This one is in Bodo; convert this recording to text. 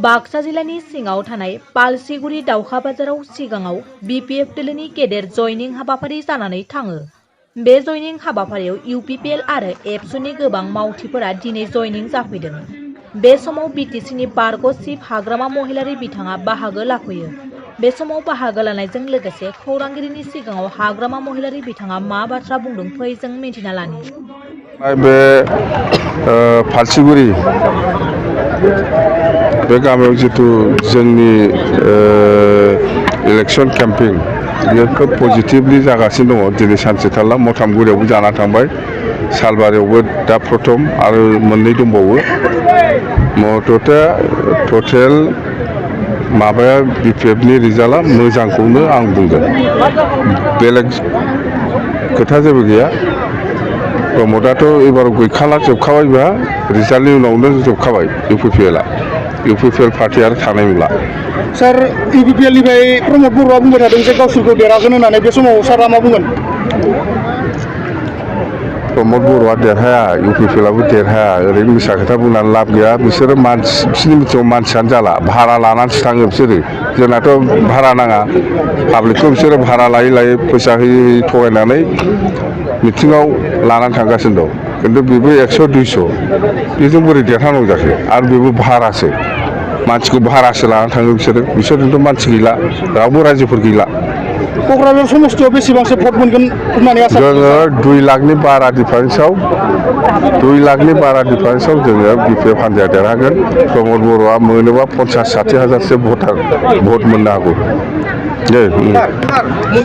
बाक्सा जिल्लानि सिङाव थानाय पालसिगुरि दावखा बाजाराव सिगाङाव बिपिएफ दोलोनि गेदेर जयनिं हाबाफारि जानानै थाङो। बे जयनिं हाबाफारियाव इउपिपिएल आरो एबसुनि गोबां मावथिफोरा दिनै जयनिं जाफैदों। बे समाव बिटिसिनि बारग' चिफ हाग्रामा महिलारि बिथाङा बाहागो लाफैयो। बे समाव बाहागो लानायजों लोगोसे खौरांगिरिनि सिगाङाव हाग्रामा महिलारि बिथाङा मा बाथ्रा बुंदों फै जों मिन्थिना लानि। बे पालसिगुरि बे गामियाव जितु जोंनि इलेक्शन केम्पिं बेयो खोब पजिटिभलि जागासिनो दङ। दिनै सानसे थारला मथामगुरियावबो जाना थांबाय, सालबारियावबो दा प्रथम आरो मोननै दंबावो। मथथे टटेल माबाया बिपिएफनि रिजाल्टआ मोजांखौनो आं बुंगोन, बेलेग खोथा जेबो गैया। प्रमदाथ' एबाराव गैखाला, जोबखाबायबा रिजाल्टनि उनावनो जोबखाबाय इउपिपिएल पार्टि आरो थानाय नंला। सार, इउपिपिएलनिफ्राय प्रमद बर'आ बुंबाय थादों जे गावसोरखौ देरहागोन होननानै, बे समाव सारा मा बुंगोन? प्रमद बर'आ देरहाया, इउपिपिएलआबो देरहाया, ओरैनो मिसा खोथा बुंनानै लाब गैया। बिसोरो बिसोरनि मिथिङाव मानसियानो जाला, भारा लानानैसो थाङो बिसोरो। जोंनाथ' भारा नाङा, पाब्लिकखौ बिसोरो भारा लायै लायै फैसा होयै थगायनानै मिथिङाव लानानै थांगासिनो दं। खिन्थु बेबो 100-200 बेजों बोरै देरहानांगौ जाखो? आरो बेबो भारासो, मानसिखौ भारासो लानानै थाङो बिसोरजोंथ' मानसि गैला, रावबो रायजोफोर गैला। क'क्राझार समस्तियाव बेसेबांसो भट मोनगोन होननानै आसा खालामो? जोङो 2 लाखनि बारा डिफारेन्सआव जोङो बिपिएफ हान्जाया देरहागोन। प्रमद बर'आ मोनोबा 50-60 हाजारसो भट मोननो हागौ।